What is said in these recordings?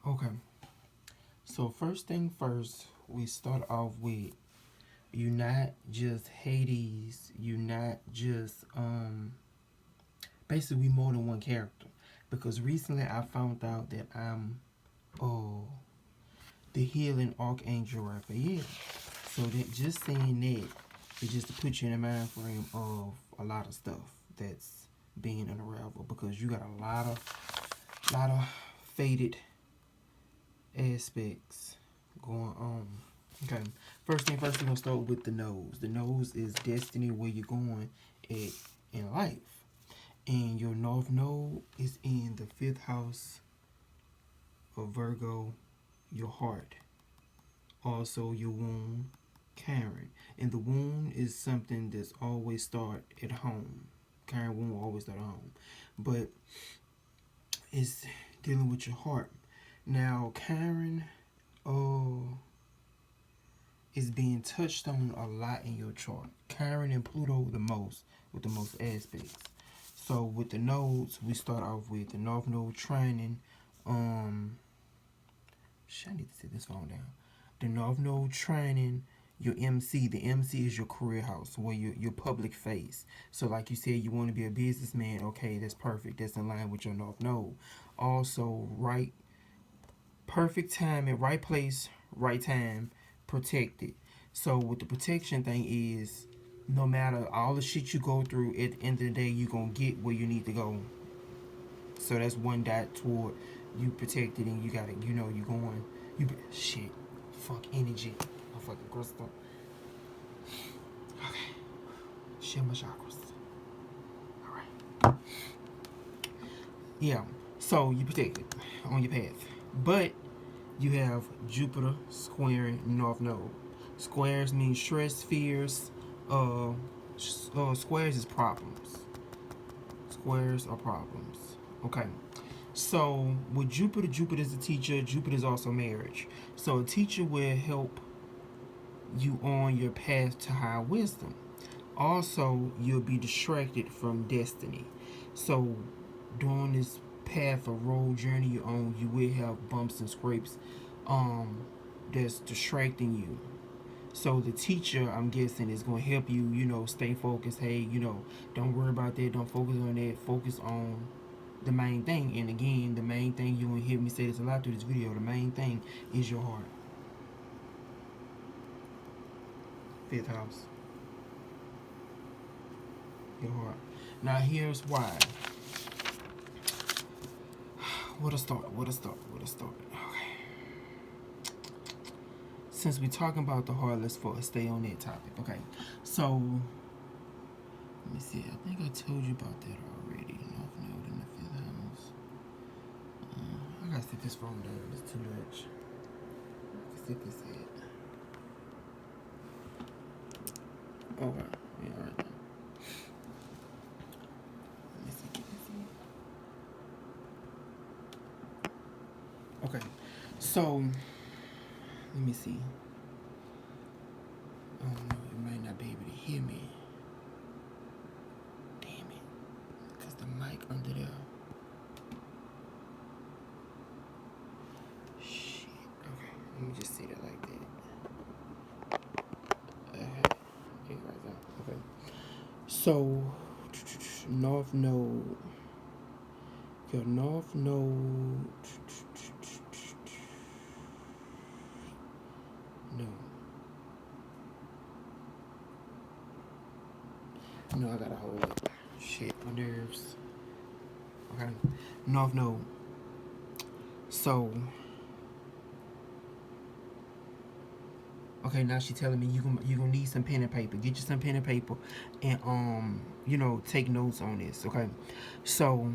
Okay. So first thing first, we start off with you not just Hades, you not just basically we more than one character. Because recently I found out that I'm oh the healing archangel Raphael. So that just saying that is just to put you in the mind frame of a lot of stuff that's being unraveled because you got a lot of faded aspects going on. Okay. First thing first, we're gonna start with the nose. The nose is destiny, where you're going at in life. And your north node is in the fifth house of Virgo, your heart. Also your womb, Karen. And the womb is something that's always start at home. Karen womb will always start at home. But it's dealing with your heart. Now Karen is being touched on a lot in your chart. Chiron and Pluto the most, with the most aspects. So with the nodes, we start off with the North Node trining. I need to set this phone down. The North Node trining your MC. The MC is your career house, where your public face. So like you said, you want to be a businessman. Okay, that's perfect. That's in line with your North Node. Also, right, perfect time at right place, right time, protected. So with the protection thing is no matter all the shit you go through, at the end of the day you're gonna get where you need to go. So that's one dot toward you protected and you gotta you going you shit. Fuck energy. I fucking crystal. Okay. Shit my chakras. Alright. Yeah. So you protected on your path. But you have Jupiter squaring North Node. Squares mean stress, fears. Uh, Squares is problems. Squares are problems. Okay. So with Jupiter, Jupiter is a teacher. Jupiter is also marriage. So a teacher will help you on your path to high wisdom. Also, you'll be distracted from destiny. So during this path or road journey you're on, you will have bumps and scrapes um that's distracting you. So the teacher, I'm guessing, is going to help you, stay focused. Hey, don't worry about that. Don't focus on that. Focus on the main thing. And again, the main thing, you will hear me say this a lot through this video, the main thing is your heart. Fifth house. Your heart. Now here's why. What a start. Okay. Since we're talking about the heart, let's stay on that topic. Okay. So let me see. I think I told you about that already. North Node in the fifth house. I gotta set this phone down. It's too much. Let's set this head. Okay. Yeah, alright. Let me see. Okay. So let me see. Oh no, you might not be able to hear me. Damn it. Because the mic under there. Shit. Okay. Let me just say that like that. Yeah, right there. Okay. So, North Node. Your North Node. No. No, I gotta hold it. Shit, my nerves. Okay. North Node. So, okay, now she's telling me you gonna need some pen and paper. Get you some pen and paper, and take notes on this. Okay. So,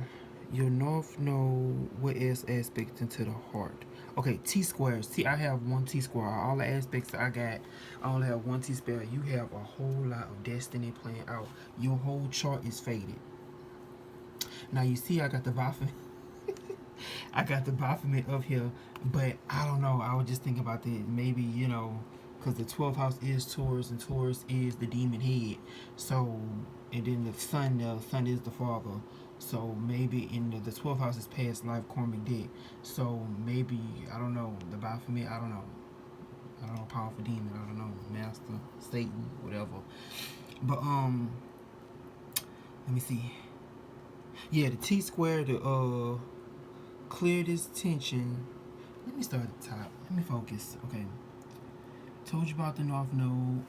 your North Node, what is aspects into the heart? Okay, T squares. See, I have one T square. All the aspects I got, I only have one T square. You have a whole lot of destiny playing out. Your whole chart is faded. Now you see, I got the Baphomet. I got the Baphomet up here, but I don't know. I was just thinking about that. Maybe because the 12th house is Taurus, and Taurus is the demon head. So, and then the sun is the father So maybe in the 12th house is past life karmic debt. So maybe, I don't know, the Baphomet, I don't know. I don't know, powerful demon, I don't know, master, Satan, whatever. But let me see. Yeah, the T square to clear this tension. Let me start at the top. Let me focus. Okay. Told you about the North Node.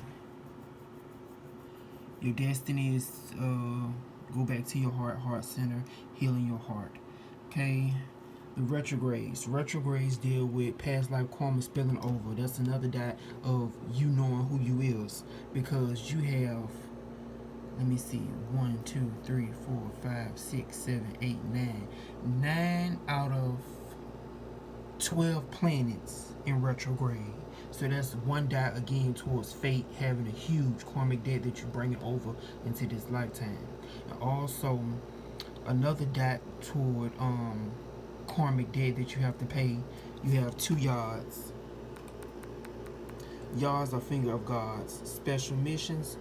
Your destiny is go back to your heart center, healing your heart. Okay. The retrogrades. Retrogrades deal with past life karma spilling over. That's another dot of you knowing who you is. Because you have, let me see, 1, 2, 3, 4, 5, 6, 7, 8, 9. 9 out of 12 planets in retrograde. So that's one dot again towards fate having a huge karmic debt that you bring it over into this lifetime. And also another dot toward karmic debt that you have to pay. You have 2 yards. Yards are finger of gods. Special missions,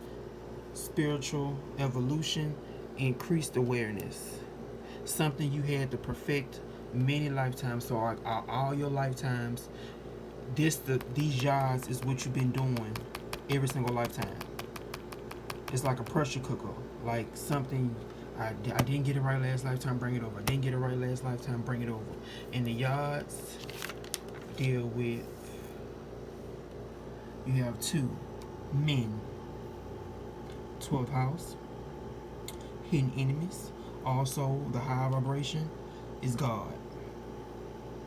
spiritual evolution, increased awareness. Something you had to perfect many lifetimes. So all your lifetimes, these yards is what you've been doing every single lifetime. It's like a pressure cooker, like something I didn't get it right last lifetime, bring it over. I didn't get it right last lifetime, bring it over. And the yards deal with, you have 2 men, 12th house, hidden enemies. Also, the high vibration is God.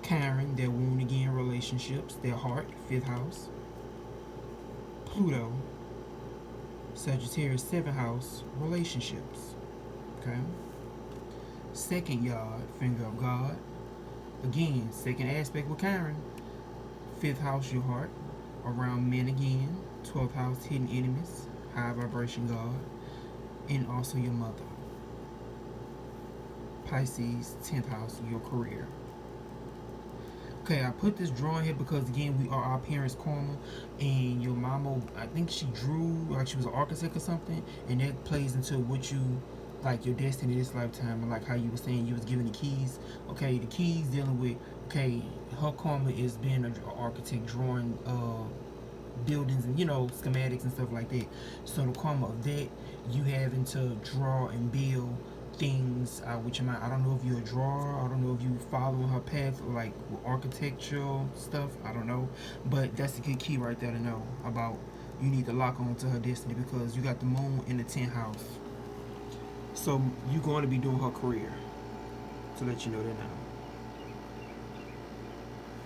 Chiron, their wound again relationships, their heart, 5th house. Pluto, Sagittarius, 7th house, relationships. Okay. Second yard, finger of God. Again, second aspect with Chiron. 5th house, your heart. Around men again. 12th house, hidden enemies. High vibration God. And also your mother. Pisces, 10th house, your career. Okay, I put this drawing here because again we are our parents' karma, and your mama, I think she drew like she was an architect or something, and that plays into what you like your destiny this lifetime, and like how you were saying you was given the keys. Okay, the keys dealing with, okay, her karma is being an architect, drawing buildings and schematics and stuff like that. So the karma of that, you having to draw and build things with your mind. I don't know if you're a drawer, I don't know if you following her path like architectural stuff, I don't know, but that's a good key right there to know about. You need to lock on to her destiny because you got the moon in the 10th house, so you're going to be doing her career, to let you know that now.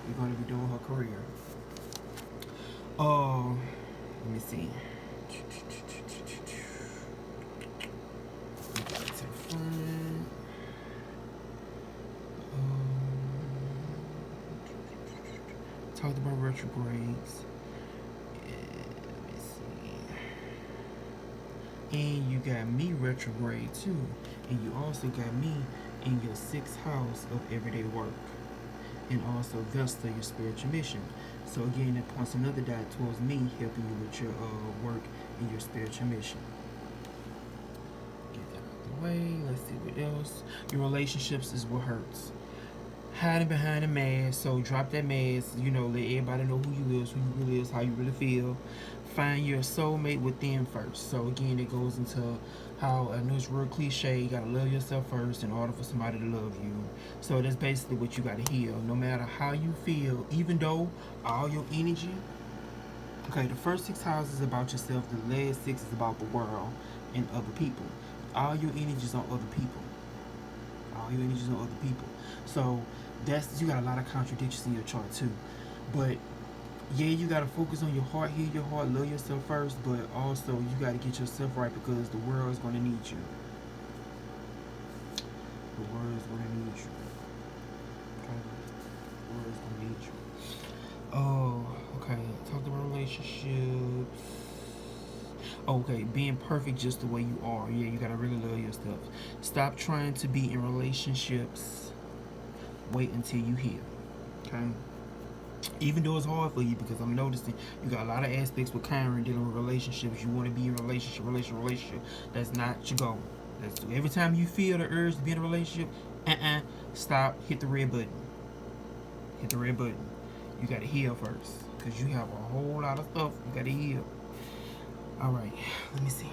You're going to be doing her career. Let me see. Talked about retrogrades. Let me see. And you got me retrograde too. And you also got me in your 6th house of everyday work. And also Vesta, your spiritual mission. So again, that points another dot towards me helping you with your work and your spiritual mission. Get that out the way. Let's see what else. Your relationships is what hurts. Hiding behind a mask, so drop that mask, let everybody know who you is, who you really is, how you really feel. Find your soulmate within first. So again, it goes into how, I know it's real cliche, you gotta love yourself first in order for somebody to love you. So that's basically what you gotta heal. No matter how you feel, even though all your energy, okay, the first 6 houses is about yourself, the last 6 is about the world and other people. All your energy is on other people. All your energy is on other people. So you got a lot of contradictions in your chart too. But yeah, you gotta focus on your heart, heal your heart, love yourself first, but also you gotta get yourself right because the world is gonna need you. The world is gonna need you. Okay? The world is gonna need you. Oh, okay. Talked about relationships. Okay, being perfect just the way you are. Yeah, you gotta really love yourself. Stop trying to be in relationships. Wait until you heal. Okay? Even though it's hard for you, because I'm noticing you got a lot of aspects with Chiron dealing with relationships. You want to be in relationship. That's not your goal. Every time you feel the urge to be in a relationship, stop, hit the red button. Hit the red button. You gotta heal first. Because you have a whole lot of stuff you gotta heal. Alright, let me see.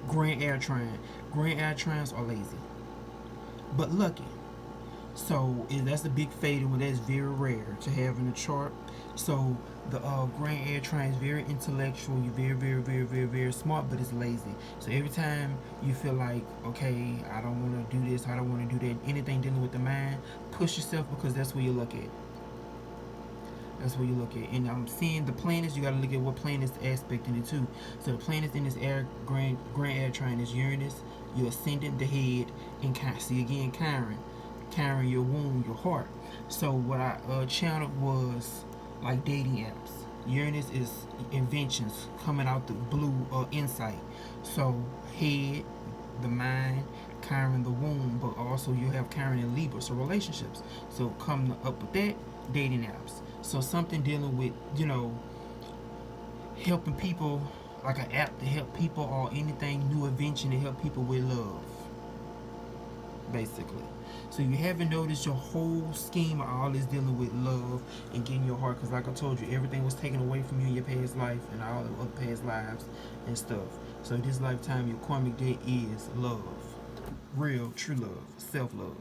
Grand air trine. Grand air trines are lazy. But lucky. So that's a big fatal one. That's very rare to have in the chart. So the grand air trine is very intellectual. You're very, very, very, very, very smart, but it's lazy. So every time you feel like, okay, I don't want to do this, I don't want to do that, anything dealing with the mind, push yourself because that's where you look at. That's what you look at. And I'm seeing the planets, you got to look at what planets aspect in it too. So the planets in this grand air trine is Uranus, your ascendant, the head, and see again, Chiron, your womb, your heart. So what I channeled was like dating apps. Uranus is inventions coming out the blue insight. So head, the mind, Chiron, the womb, but also you have Chiron and Libra, so relationships. So come up with that, dating apps. So something dealing with, helping people, like an app to help people or anything, new invention to help people with love, basically. So you haven't noticed your whole scheme of all this dealing with love and getting your heart, because like I told you, everything was taken away from you in your past life and all the other past lives and stuff. So this lifetime, your karmic debt is love. Real, true love, self-love.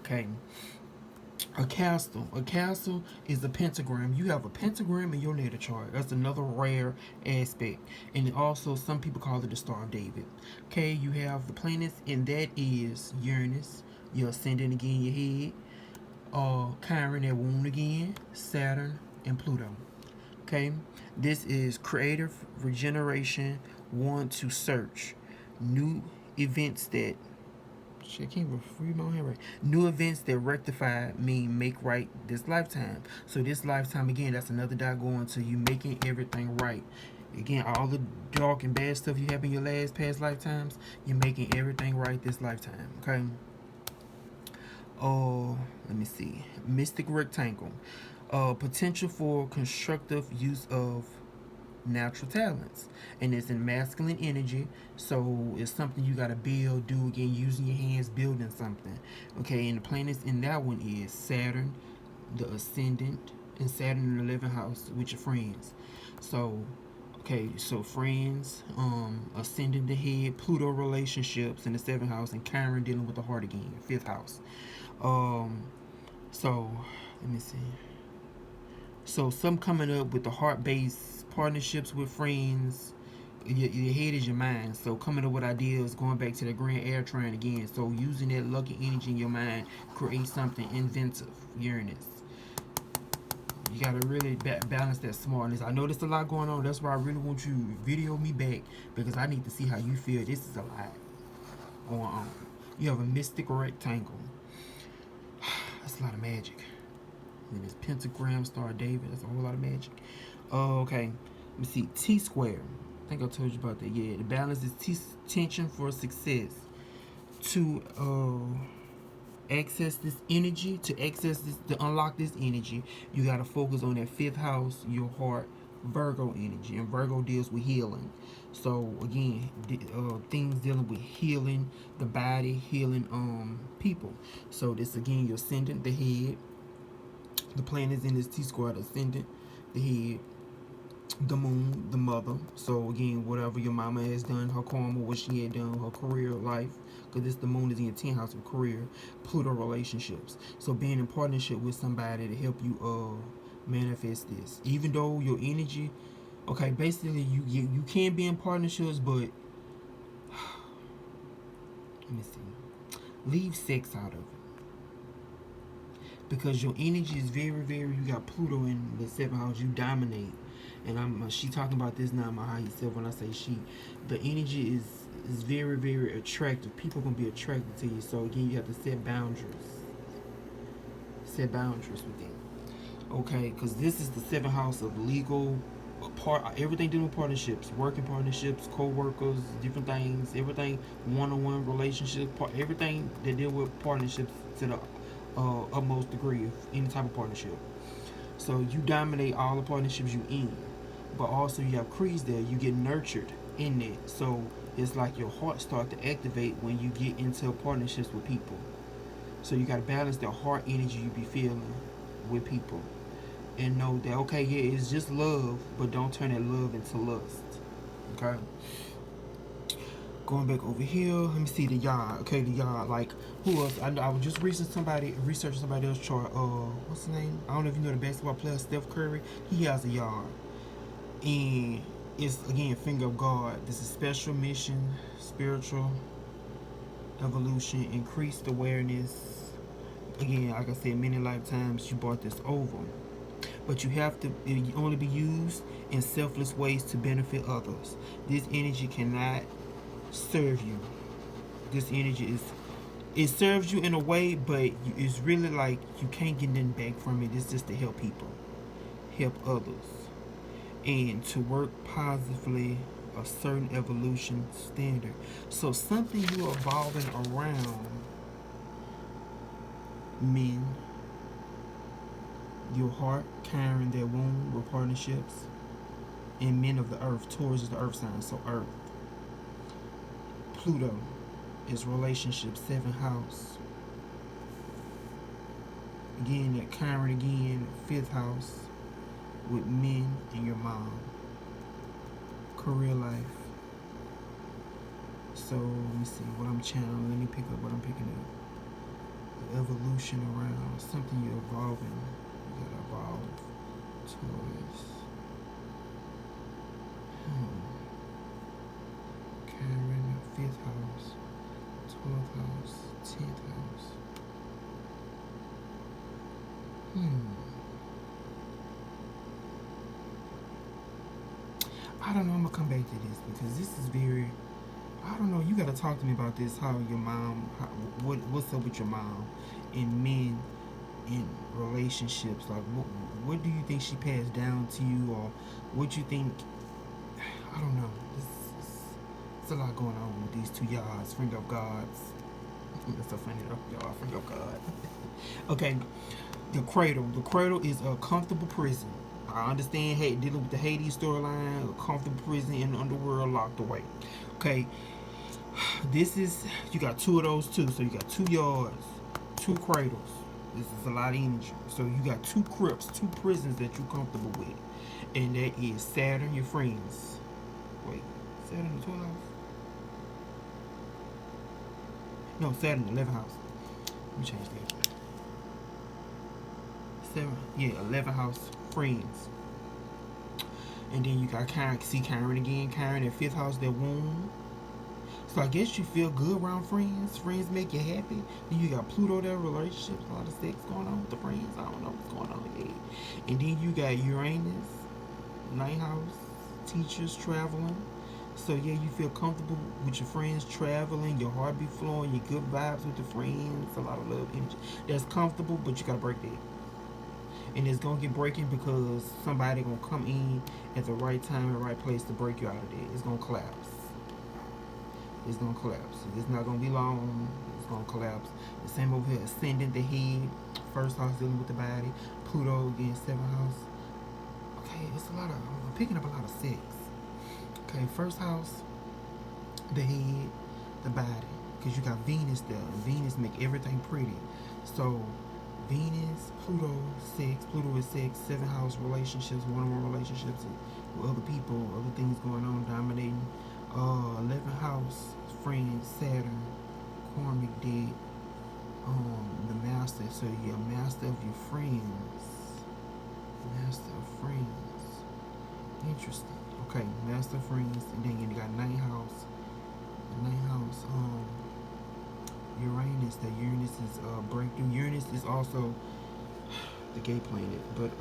Okay. A castle. A castle is a pentagram. You have a pentagram in your natal chart. That's another rare aspect. And also, some people call it the Star of David. Okay, you have the planets, and that is Uranus, your ascendant again, your head. Chiron, that wound again. Saturn, and Pluto. Okay, this is creative regeneration, want to search new events that I can't even read my hand right. New events that rectify mean make right this lifetime. So this lifetime again, that's another dot going to you making everything right. Again, all the dark and bad stuff you have in your last past lifetimes, you're making everything right this lifetime. Okay. Let me see. Mystic rectangle. Potential for constructive use of natural talents, and it's in masculine energy, so it's something you got to build, do again, using your hands, building something. Okay, and the planets in that one is Saturn, the ascendant, and Saturn in the 11th house with your friends. So okay, so friends, ascendant, the head, Pluto relationships in the 7th house, and Chiron dealing with the heart again, 5th house. So let me see. So some coming up with the heart-based partnerships with friends. Your head is your mind. So coming up with ideas, going back to the grand air trine again. So using that lucky energy in your mind, create something inventive. Uranus. You gotta really balance that smartness. I know there's a lot going on. That's why I really want you to video me back, because I need to see how you feel. This is a lot going on. You have a mystic rectangle. That's a lot of magic. And this pentagram, Star of David. That's a whole lot of magic. Okay. Let me see. T square. I think I told you about that. Yeah. The balance is tension for success. To access this energy, to unlock this energy, you got to focus on that 5th house, your heart, Virgo energy. And Virgo deals with healing. So again, things dealing with healing the body, healing people. So this again, your ascendant, the head. The planets in this T square, the ascendant, the head, the moon, the mother. So again, whatever your mama has done, her karma, what she had done, her career, life, because this the moon is in your 10th house of career, Pluto relationships. So being in partnership with somebody to help you manifest this. Even though your energy, okay, basically you can be in partnerships, but let me see, leave sex out of it. Because your energy is very, very, you got Pluto in the 7th house, you dominate. And she talking about this now, my higher self, when I say she. The energy is very, very attractive. People gonna be attracted to you. So again, you have to set boundaries. Set boundaries with them. Okay, because this is the 7th house of legal, everything dealing with partnerships, working partnerships, co-workers, different things, everything, one-on-one relationships, everything that deal with partnerships to the utmost degree of any type of partnership. So you dominate all the partnerships you in, but also you have Crees there. You get nurtured in that. So it's like your heart start to activate when you get into partnerships with people. So you gotta balance the heart energy you be feeling with people, and know that okay, yeah, it's just love, but don't turn that love into lust. Okay. Going back over here, let me see the yard. Okay, the yard. Like who else? I know I was just researching somebody else's chart. What's his name? I don't know if you know the basketball player Steph Curry. He has a yard, and it's again finger of God. This is special mission, spiritual evolution, increased awareness. Again, like I said, many lifetimes you brought this over, but you have to only be used in selfless ways to benefit others. This energy cannot serve you. This energy is, it serves you in a way, but it's really like you can't get nothing back from it. It's just to help people, help others, and to work positively a certain evolution standard. So something you evolving around men, your heart carrying their womb with partnerships, and men of the earth. Taurus is the earth sign, so earth. Pluto is relationship, seventh house. Again, that Chiron again, fifth house with men and your mom. Career life. So let me see what I'm channeling. Let me pick up what I'm picking up. The evolution around something you're evolving. You gotta evolve towards. Chiron, fifth house, 12th house, 10th house. I don't know. I'm gonna come back to this because this is very. I don't know. You gotta talk to me about this. How your mom? What's up with your mom and men in relationships? Like, what do you think she passed down to you, or what you think? I don't know. There's a lot going on with these two yards, friend of gods. That's so funny though, y'all. Friend of God. Okay, the cradle. The cradle is a comfortable prison. I understand, hey, dealing with the Hades storyline, a comfortable prison in the underworld locked away. Okay, this is, you got two of those too. So you got 2 yards, 2 cradles. This is a lot of energy. So you got 2 crypts, 2 prisons that you're comfortable with. And that is Saturn, your friends. Wait, Saturn the 12th house? No, Saturn the 11th house. Let me change that. 11th house, friends. And then you got Chiron, see Chiron again, Chiron at 5th house, their womb. So I guess you feel good around friends. Friends make you happy. Then you got Pluto there, relationships, a lot of sex going on with the friends. I don't know what's going on here. And then you got Uranus, 9th house, teachers, traveling. So yeah, you feel comfortable with your friends traveling, your heart be flowing, your good vibes with the friends, a lot of love energy. That's comfortable, but you gotta break that. And it's gonna get breaking because somebody gonna come in at the right time and right place to break you out of there. It's gonna collapse. It's gonna collapse. It's not gonna be long. It's gonna collapse. The same over here, ascendant the head, 1st house dealing with the body, Pluto again, 7th house. Okay, it's a lot of, I'm picking up a lot of sex. Okay, 1st house, the head, the body, because you got Venus there. Venus make everything pretty. So Venus, Pluto, sex. Pluto is sex. 7th house, relationships, one-on-one relationships with other people, other things going on, dominating. 11th house, friends, Saturn, karmic debt, the master. So you're a master of your friends. Master of friends. Interesting. Okay, master of friends, and then you got 9th house. The 9th house, Uranus. The Uranus is breakthrough. Uranus is also the gay planet, but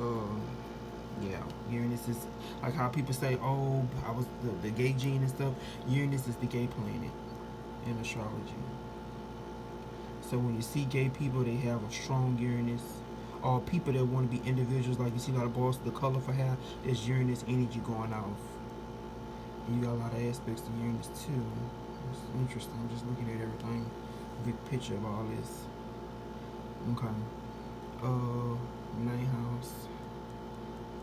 yeah, Uranus is like how people say, oh, I was the gay gene and stuff. Uranus is the gay planet in astrology. So when you see gay people, they have a strong Uranus. Or people that want to be individuals, like you see a lot of boys with the colorful hair, there's Uranus energy going off. And you got a lot of aspects to Uranus too. It's interesting. I'm just looking at everything. Big picture of all this. Okay. 9th house.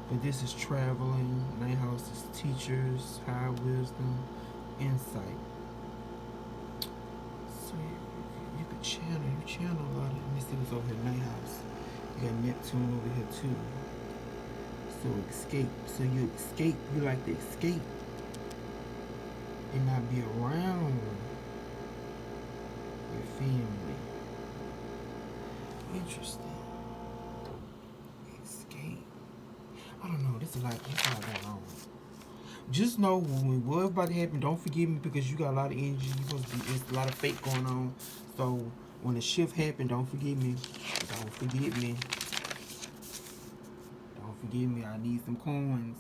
But this is traveling. 9th house is teachers, high wisdom, insight. So you could channel a lot of. Let me see what's over here. Night house. You got Neptune over here too. So escape. So you escape. You like to escape and not be around your family. Interesting. Escape. I don't know. This is like going on. Just know when what's about to happen, don't forgive me because you got a lot of energy. You supposed to be, there's a lot of fate going on. So when the shift happened, don't forgive me. Don't forget me. Don't forgive me. I need some coins.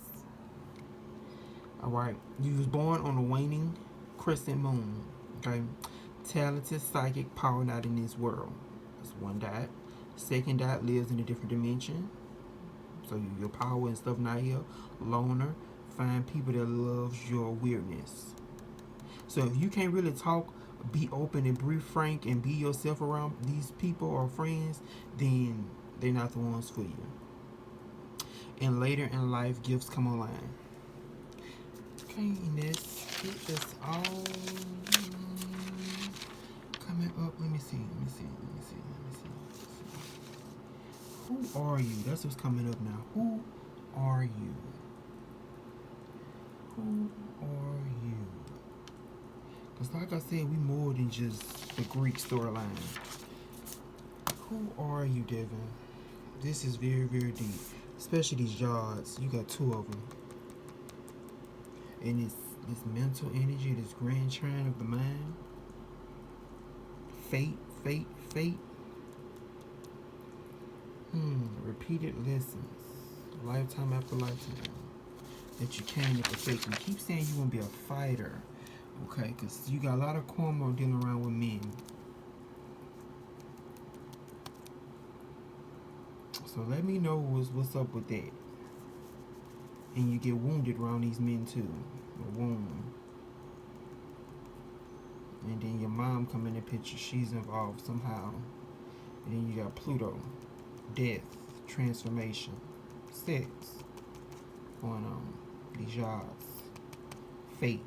Alright. You was born on a waning crescent moon. Okay. Talented psychic power not in this world. That's one dot. Second dot lives in a different dimension. So your power and stuff not here. Loner. Find people that loves your weirdness. So if you can't really talk, be open and be frank and be yourself around these people or friends, then they're not the ones for you. And later in life, gifts come online. Okay, and that's all coming up. Let me see. Who are you? That's what's coming up now. Who are you? Who are you? Because like I said, we more than just the Greek storyline. Who are you, Devon? This is very, very deep. Especially these yards. You got two of them. And it's this mental energy, this grand trine of the mind. Fate. Repeated lessons. Lifetime after lifetime. That you came to perfect. You keep saying you want to be a fighter. Okay, because you got a lot of karma dealing around with men. So let me know what's up with that. And you get wounded around these men too. A wound. And then your mom come in the picture. She's involved somehow. And then you got Pluto. Death. Transformation. Sex. Going on. These jobs. Fate.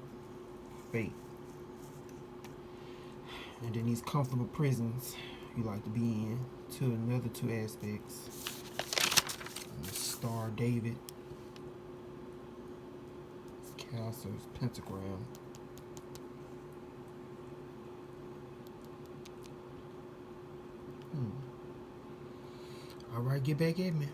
And then these comfortable prisons you like to be in. To another two aspects. And the Star David. Castle's pentagram. Alright, get back at me.